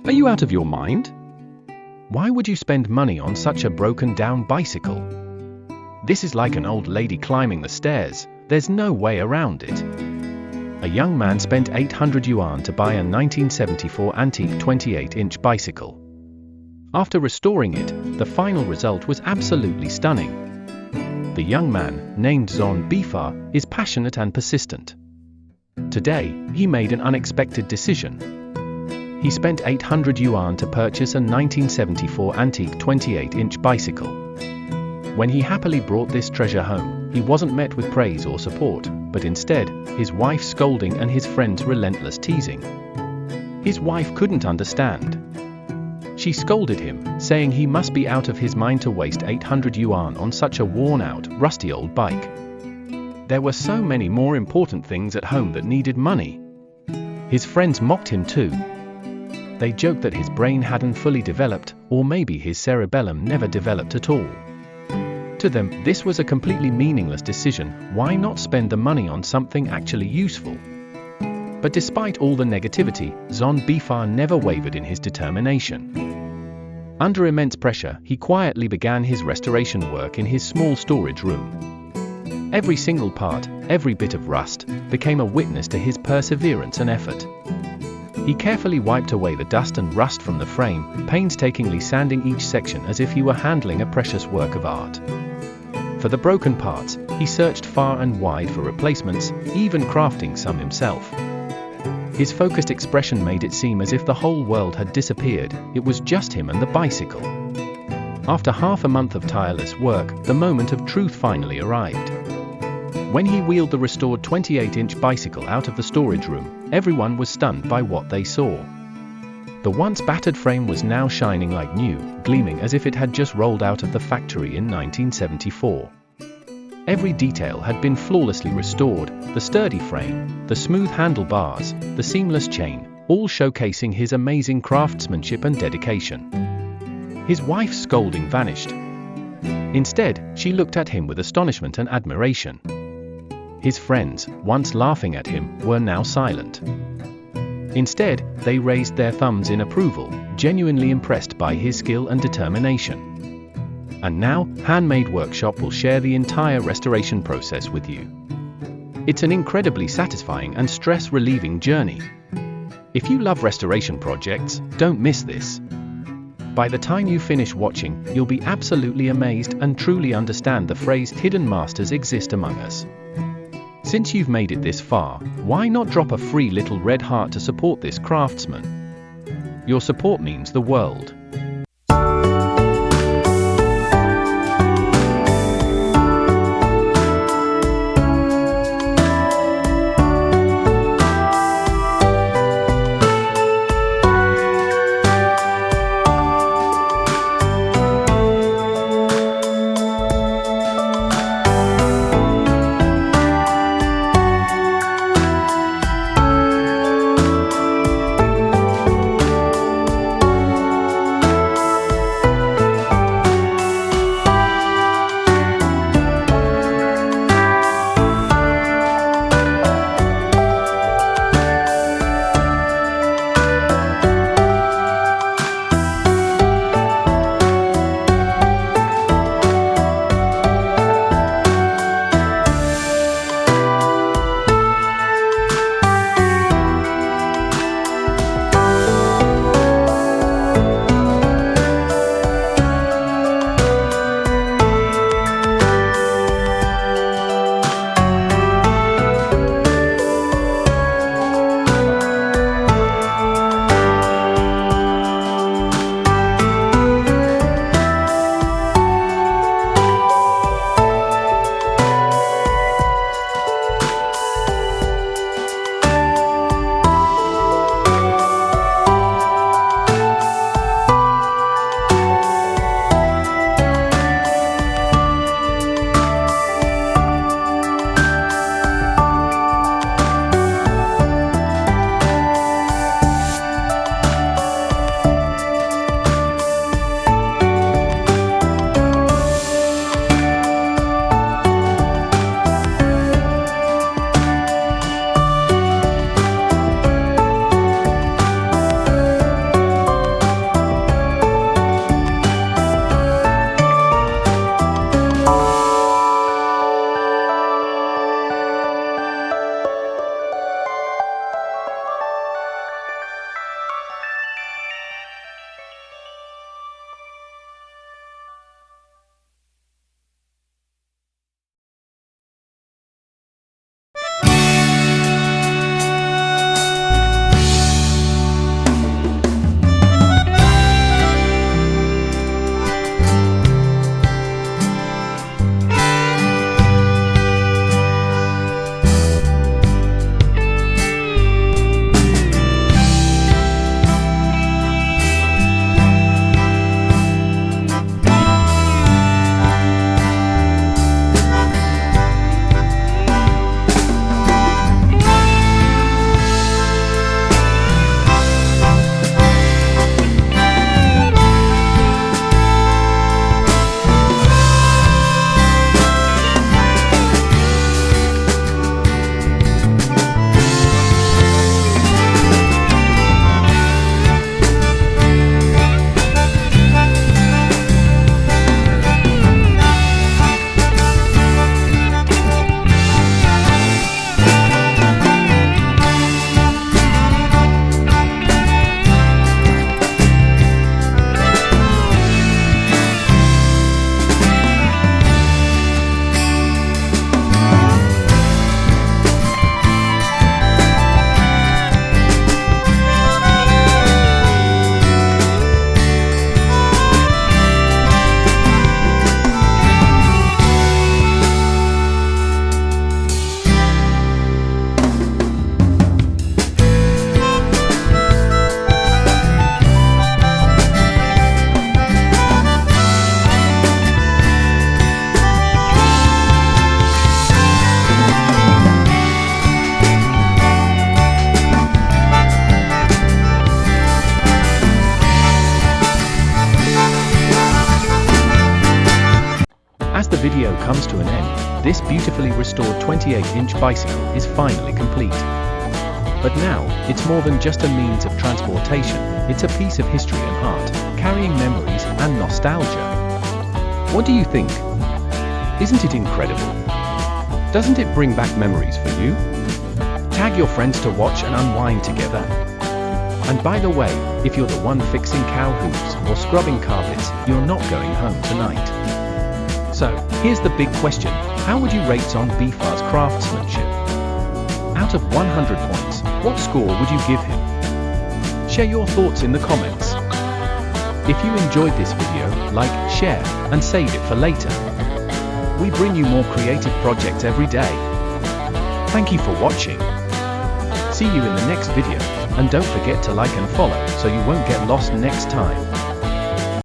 Are you out of your mind? Why would you spend money on such a broken-down bicycle? This is like an old lady climbing the stairs, there's no way around it. A young man spent 800 yuan to buy a 1974 antique 28-inch bicycle. After restoring it, the final result was absolutely stunning. The young man, named Zan Bifa, is passionate and persistent. Today, he made an unexpected decision. He spent 800 yuan to purchase a 1974 antique 28-inch bicycle. When he happily brought this treasure home, he wasn't met with praise or support, but instead, his wife's scolding and his friend's relentless teasing. His wife couldn't understand. She scolded him, saying he must be out of his mind to waste 800 yuan on such a worn-out, rusty old bike. There were so many more important things at home that needed money. His friends mocked him too. They joked that his brain hadn't fully developed, or maybe his cerebellum never developed at all. To them, this was a completely meaningless decision. Why not spend the money on something actually useful? But despite all the negativity, Zan Bifa never wavered in his determination. Under immense pressure, he quietly began his restoration work in his small storage room. Every single part, every bit of rust, became a witness to his perseverance and effort. He carefully wiped away the dust and rust from the frame, painstakingly sanding each section as if he were handling a precious work of art. For the broken parts, he searched far and wide for replacements, even crafting some himself. His focused expression made it seem as if the whole world had disappeared. It was just him and the bicycle. After half a month of tireless work, the moment of truth finally arrived. When he wheeled the restored 28-inch bicycle out of the storage room, everyone was stunned by what they saw. The once battered frame was now shining like new, gleaming as if it had just rolled out of the factory in 1974. Every detail had been flawlessly restored, the sturdy frame, the smooth handlebars, the seamless chain, all showcasing his amazing craftsmanship and dedication. His wife's scolding vanished. Instead, she looked at him with astonishment and admiration. His friends, once laughing at him, were now silent. Instead, they raised their thumbs in approval, genuinely impressed by his skill and determination. And now, Handmade Workshop will share the entire restoration process with you. It's an incredibly satisfying and stress-relieving journey. If you love restoration projects, don't miss this. By the time you finish watching, you'll be absolutely amazed and truly understand the phrase "hidden masters exist among us." Since you've made it this far, why not drop a free little red heart to support this craftsman? Your support means the world. This beautifully restored 28-inch bicycle is finally complete. But now, it's more than just a means of transportation, it's a piece of history and art, carrying memories and nostalgia. What do you think? Isn't it incredible? Doesn't it bring back memories for you? Tag your friends to watch and unwind together. And by the way, if you're the one fixing cow hooves or scrubbing carpets, you're not going home tonight. So, here's the big question, how would you rate Zan Bifa's craftsmanship? Out of 100 points, what score would you give him? Share your thoughts in the comments. If you enjoyed this video, like, share, and save it for later. We bring you more creative projects every day. Thank you for watching. See you in the next video, and don't forget to like and follow so you won't get lost next time.